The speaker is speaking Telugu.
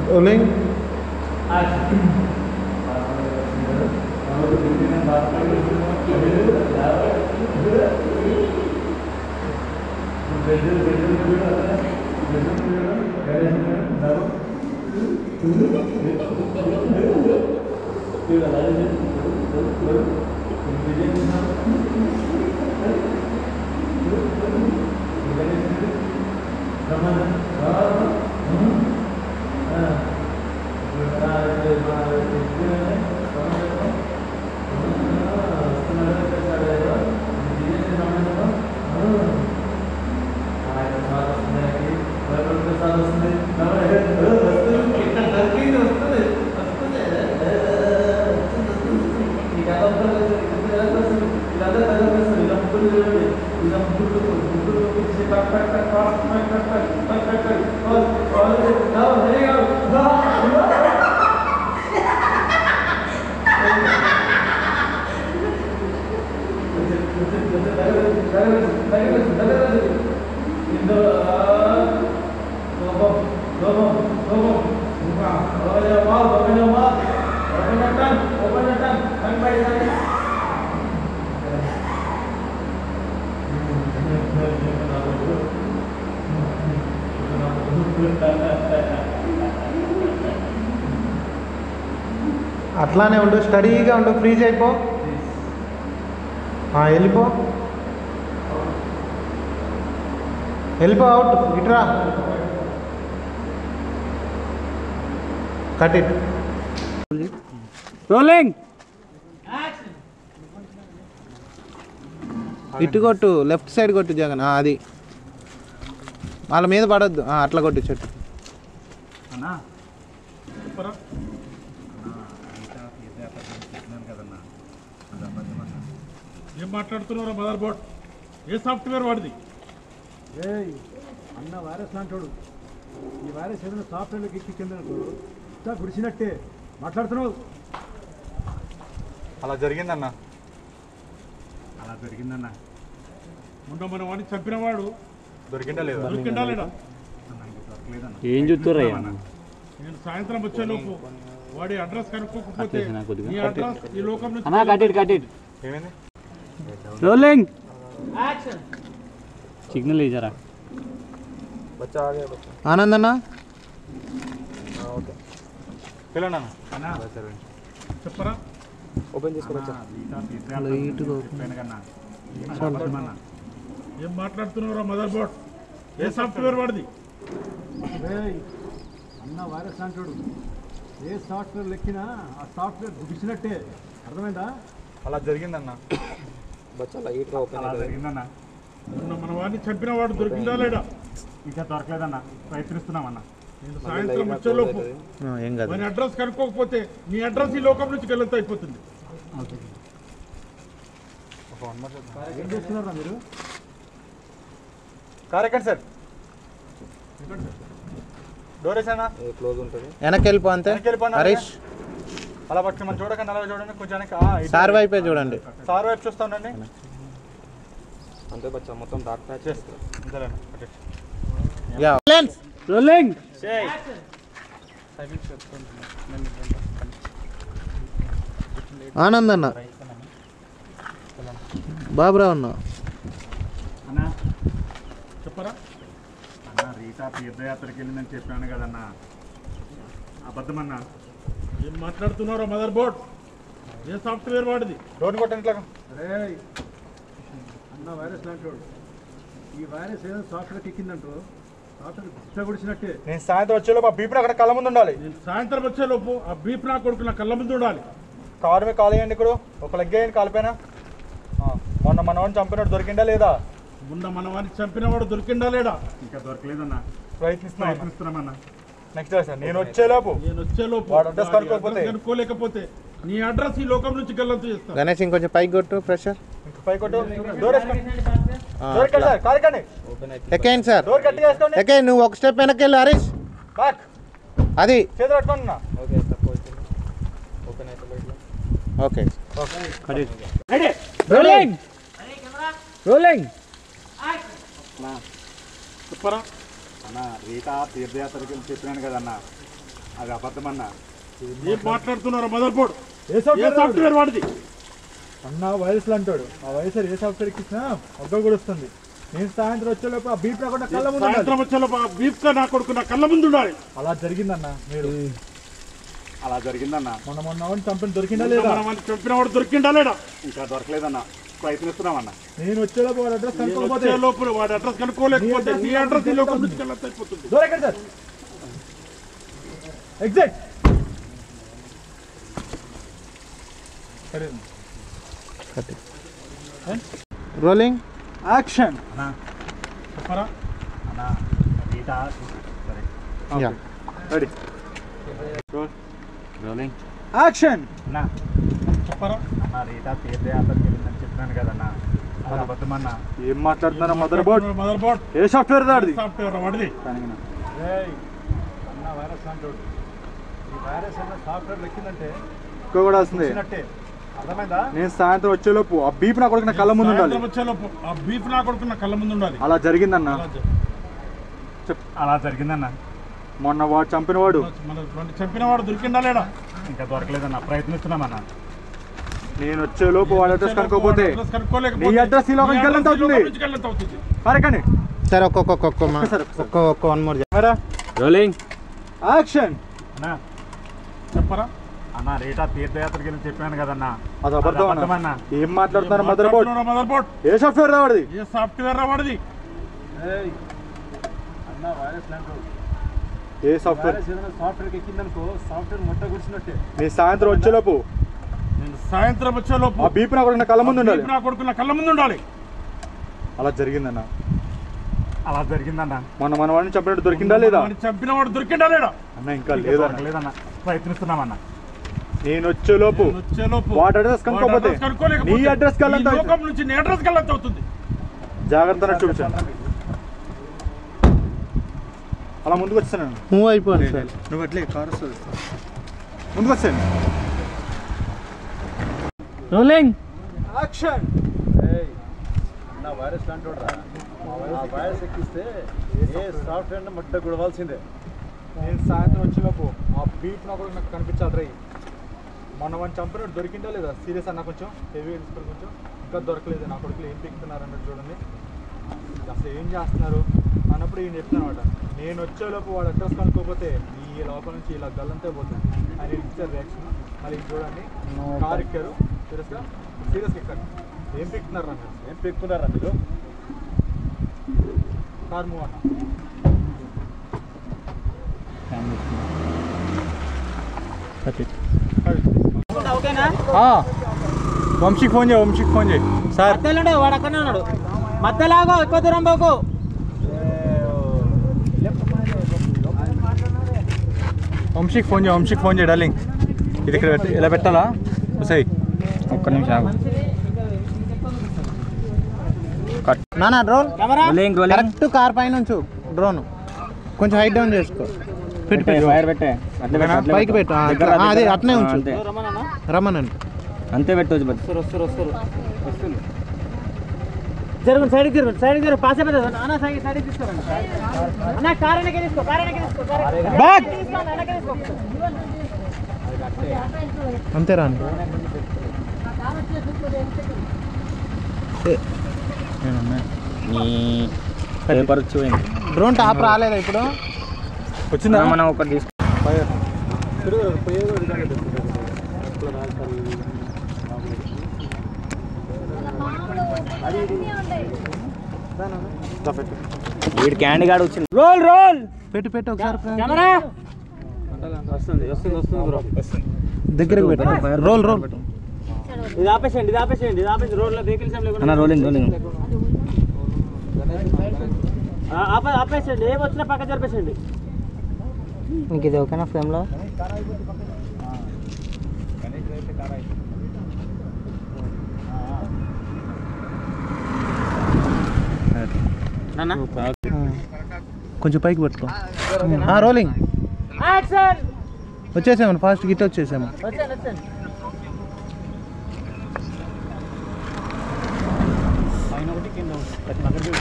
Rolling. అట్లానే ఉండు, స్టడీగా ఉండు, ఫ్రీజ్ అయిపో, వెళ్ళిపో వెళ్ళిపో, అవుట్, ఇట్రా, కట్ ఇట్, రోలింగ్, ఇటు కొట్టు, లెఫ్ట్ సైడ్ కొట్టు జగన్, అది వాళ్ళ మీద పడొద్దు, అట్లా కొట్టు చెట్టు. ఏం మాట్లాడుతున్నారా మదర్ బోర్డ్? ఏ సాఫ్ట్వేర్ వాడిది? అన్న వైరస్ లాంటోడు. ఈ వైరస్ ఏదైనా సాఫ్ట్వేర్లోకి ఎక్కిందనుకో ఇంకా గుడిచినట్టే మాట్లాడుతున్నావు. అలా జరిగిందన్న. అలా జరిగిందన్న. ముందు మన వాడిని చంపినవాడు దొరికిందా లేదా? దొరికిందా లేడా? ఏం చూస్తుర్రా? నేను సాయంత్రం వచ్చేలోపు వాడి అడ్రస్ కనుక్కోకపోతే ఈ అడ్రస్ ఈ లోకం నుంచి ఏమైంది? రోలింగ్, సిగ్నల్ ఇచ్చారా? ఆనంద్ అన్న, చెప్పరా? ఓపెన్ చేసుకో. ఏం మాట్లాడుతున్నారా మదర్ బోర్డ్? ఏ సాఫ్ట్వేర్ వాడిది? అన్న వైరస్ లాంటోడు. ఏ సాఫ్ట్వేర్ లెక్కినా ఆ సాఫ్ట్వేర్ గుడిచినట్టే, అర్థమైందా? అలా జరిగిందన్న. జరిగిందన్న. మన వాడిని చంపిన వాడు దొరికిందా లేడా? ఇంకా దొరకలేదన్న, ప్రయత్నిస్తున్నామన్నా. నేను సాయంత్రం వచ్చేలోపు వాని అడ్రస్ కనుక్కోకపోతే నీ అడ్రస్ ఈ లోకం నుంచి గెలంత అయిపోతుంది. ఏం చేస్తున్నారా మీరు? కారెక్కండి సార్, డోర్ వేసానా? క్లోజ్ ఉంటుంది. వెనక్కి వెళ్ళిపో, అంతే. హరీష్, అలా పట్టుకుని మనం చూడకండి, అలా చూడండి, కొంచెం సార్ వైపే చూడండి. సార్ వైపు చూస్తానండి. అంతే బచ్చా, మొత్తం డార్క్ ప్యాచ్ చేస్తారు. రోలింగ్, ఆనంద్ అన్న, బాబురావు అన్న. అన్నా చెప్పరా? అన్న రీటా తీర్థయాత్రకి వెళ్ళిందని చెప్పాను కదన్నా, అబద్ధమన్నా. ఏం మాట్లాడుతున్నారో మదర్ బోర్డ్? ఏ సాఫ్ట్వేర్ వాడిది? డోర్ కొట్టండి ఇట్లా. అన్న వైరస్ లాంటోడు. ఈ వైరస్ ఏదైనా సాఫ్ట్వేర్కి ఎక్కిందంటో సాఫ్ట్వేర్ గుట్ట గుడిచినట్టే. నేను సాయంత్రం వచ్చేలోపు ఆ బీపీ అక్కడ కళ్ళ ముందు ఉండాలి. నేను సాయంత్రం వచ్చేలోపు ఆ బీప్ నా కొడుకు నా కళ్ళ ముందు ఉండాలి. కారు మీద కాలు వేయండి, ఇక్కడ ఒక లెగ్ వేయండి కాలిపోయినా. మొన్న మన వాడిని చంపినట్టు దొరికిందా లేదా? ముందు మన వాడిని చంపినవాడు దొరికిందా లేడా? ఇంకా దొరకలేదన్నా, ప్రయత్నిస్తున్నామన్నా. నెక్స్ట్ సార్, నేను వచ్చేలోపు వాడు అడ్రస్ కనుక్కోలేకపోతే నీ అడ్రస్ ఈ లోకం నుంచి గల్లంతు చేస్తాను. గణేష్, ఇంకొంచెం పైకి కొట్టు, ప్రెషర్ పైకి కొట్టు. డోర్ ఎక్కండి సార్, డోర్ గట్టిగా వేసుకోండి. ఎక్కండి, నువ్వు ఒక స్టెప్ వెనక్కి వెళ్ళు హరీష్. బ్యాక్ అది చేతులు పట్టుకోండి. ఓకే తక్కువ ఓపెన్ అయితే బయట. ఓకే. Rolling, rolling. చెప్పరా? అన్న రీటా తీర్థయాత్రకి వెళ్ళి చెప్పాను కదన్నా, అది అబద్ధమన్నా. ఏం మాట్లాడుతున్నారు? మదర్ బోర్డ్ ఏ సాఫ్ట్వేర్ వాడిది అన్న వైరస్లు అంటాడు. ఆ వైరస్ ఏ సాఫ్ట్వేర్కి ఇచ్చినా ఒక్క కూడా వస్తుంది. నేను సాయంత్రం వచ్చేలోపు ఆ బీప్ రాకుండా కళ్ళ ముందు ఉండాలి. సాయంత్రం వచ్చేలోపు బీఫ్ గా నా కొడుకు నా కళ్ళ ముందు ఉండాలి. అలా జరిగిందన్న. మీరు అలా జరిగిందన్నా. మొన్న కంపెనీ దొరికిందా లేదా? చెప్పిన వాడు దొరికిందా లేడా? ఇంకా దొరకలేదన్నా, ప్రయత్నిస్తున్నామన్నా. నేను వచ్చేలోపు వాడి అడ్రస్ కనుక్కోకపోతే లోపల వాడి అడ్రస్ కనుక్కోలేకపోతే నీ అడ్రస్ ఈ లోపల నుంచి వెళ్ళొచ్చు అయిపోతుంది. దొరకండి సార్. ఎగ్జాక్ట్. Rolling action. చెప్పరా అన్నా? Yeah ready. రోలింగ్. యాక్షన్. అన్నా చెప్పరా అన్న రీటా తీర్థయాత్రకి వెళ్ళిందని చెప్పినాను కదన్నా, అది అబద్ధమన్నా. ఏం మాట్లాడుతున్నా? మదర్ బోర్డ్ మదర్ బోర్డ్ ఏ సాఫ్ట్వేర్ దాడిది? సాఫ్ట్వేర్ వాడిది. అన్న వైరస్ అంటాడు. ఈ వైరస్ అన్న సాఫ్ట్వేర్ లెక్కిందంటే ఎక్కువ కూడా వస్తుంది. వచ్చినట్టే. అర్థమైందా? నేను సాయంత్రం వచ్చేలోపు ఆ బీప్ నా కొడుకు నా కళ్ళ ముందు ఉండాలి. సాయంత్రం వచ్చేలోపు ఆ బీఫ్ నా కొడుకు నా కళ్ళ ముందు ఉండాలి. అలా జరిగిందన్న. అలా జరిగిందన్నా. మొన్న వాడు చంపిన వాడు చంపిన వాడు దొరికిందా లేడా? ఇంకా దొరకలేదన్నా, ప్రయత్నిస్తున్నామన్నా. నేను వచ్చేలోపు వాడి అడ్రస్ కనుక్కోపోతే అడ్రస్ కనుక్కోలేకపోతే నీ అడ్రస్ ఈ లోపలికి వెళ్ళంత అవుతుంది. పరకండి సరే ఒక్క వన్ మోర్ రోలింగ్. యాక్షన్. అన్నా చెప్పరా అన్న రీటా తీర్థయాత్రకి వెళ్ళి చెప్పాను కదన్నా, అది అబద్ధం అన్న. అబద్ధమన్నా. ఏం మాట్లాడుతున్నారు? మదర్ బోర్డ్ మదర్ బోర్డ్ ఏ సాఫ్ట్వేర్ వాడిది? ఏ సాఫ్ట్వేర్ వాడిది? అన్న వైరస్ అంటాడు. ఏ సాఫ్ట్వేర్? వైరస్ ఏదైనా సాఫ్ట్వేర్కి ఎక్కిందనుకో సాఫ్ట్వేర్ మొట్ట కూర్చున్నట్టే. నేను సాయంత్రం వచ్చేలోపు నేను సాయంత్రం వచ్చేలోపు ఆ బీప్ నా కొడుకు నా కళ్ళ ముందు ఉండాలి. బీఫ్ నా కొడుకు నా కళ్ళ ముందు ఉండాలి. అలా జరిగిందన్న. అలా జరిగిందన్నా. మొన్న మన వాడిని చంపినట్టు దొరికిందా లేదా? వాడిని చంపిన వాడు దొరికిందా లేడా? అన్న ఇంకా లేదన్న. దొరకలేదన్నా, ప్రయత్నిస్తున్నామన్నా. నేను వచ్చేలోపు వాడి అడ్రస్ కనుక్కోపోతే నీ అడ్రస్ కళ్ళంత లోకం నుంచి నీ అడ్రస్ కళ్ళంత అవుతుంది. జాగ్రత్త చూపించాను. అలా ముందుకు వచ్చాను. మూవ్ అయిపోయింది సార్. నువ్వు అట్లే కారు వస్తుంది. ముందుకు వచ్చాను. Rolling action. అన్న వైరస్ అంటాడు రా. ఆ వైరస్ ఎక్కిస్తే ఏ సాఫ్ట్వేర్ మొట్ట గుడవాల్సిందే. నేను సాయంత్రం వచ్చేలోపు ఆ బీప్ నా కూడా నాకు కనిపించాలి రై. మొన్న వాడిని చంపినట్టు దొరికిందా లేదా? సీరియస్ అన్న, కొంచెం హెవీ తీసుకొని కొంచెం ఇంకా దొరకలేదు. నా కొడుకులు ఏం పీకుతున్నారు అన్నట్టు చూడండి. అసలు ఏం చేస్తున్నారు అన్నప్పుడు ఈయన చెప్తాను అనమాట. నేను వచ్చేలోపు వాడు అడ్రస్ కనుక్కోకపోతే ఈ లోపల నుంచి ఇలా గల్లంతే పోతుంది అని ఇచ్చారు రియాక్షన్. మళ్ళీ ఇది చూడండి, కారు ఎక్కారు. సీరియస్గా ఎక్కారు. ఏం పీకుతున్నారు అన్న? ఏం పెట్టుకున్నారా మీరు? కారు మూవ్ అన్న. వంశీకి ఫోన్ చేయి. వంశీకి ఫోన్ చేయి సార్. వాడు అక్కడనే ఉన్నాడు. మధ్యలాగో ఎక్కువ దూరం పోకు. వంశీకి ఫోన్ చేయి. వంశీకి ఫోన్ చేయి డార్లింగ్. ఇది ఇక్కడ ఇలా పెట్టాలా? సై ఒక్క నిమిషం ఆగు. నానా డ్రోన్ కరెక్ట్ కార్ పైన ఉంచు. డ్రోన్ కొంచెం హైట్ డౌన్ చేసుకో. పైకి పెట్టు. అదే అట్నే ఉంచు. రమ్మనండి. అంతే పెట్టవచ్చు. జరుగుతుంది. సైడ్కి తిరుగుతుంది. సైడ్కి తిరుగు. పాస్ అయిపోతుంది అన్న. సైడ్కి తీసుకోరండి అన్న. కార్ వెనక్కి తీసుకో. కార్ వెనక్కి తీసుకో. బ్యాక్ అంతే రాని. పేపర్ డ్రోన్ టాప్ రాలేదా ఇప్పుడు? వచ్చిందా? మనం ఒకటి తీసుకో. వీడి క్యాండీ గార్డ్ వచ్చింది. రోల్ పెట్టు ఒకసారి కెమెరా వస్తుంది బ్రో. దగ్గరకు పెట్టు. రోల్ ఇది ఆపేసేయండి. రోడ్లో వెహికల్స్ ఏం లేకుండా రోలింగ్ ఆపేసేయండి. ఏం వచ్చినా పక్క జరిపేసేయండి. మీకు ఇది ఓకేనా ఫ్రేమ్లో? కొంచెం పైకి పట్టుకో. రోలింగ్ వచ్చేసాము. ఫాస్ట్ గిట్ వచ్చేసాము. పైన ఒకటి కింద ఒకటి.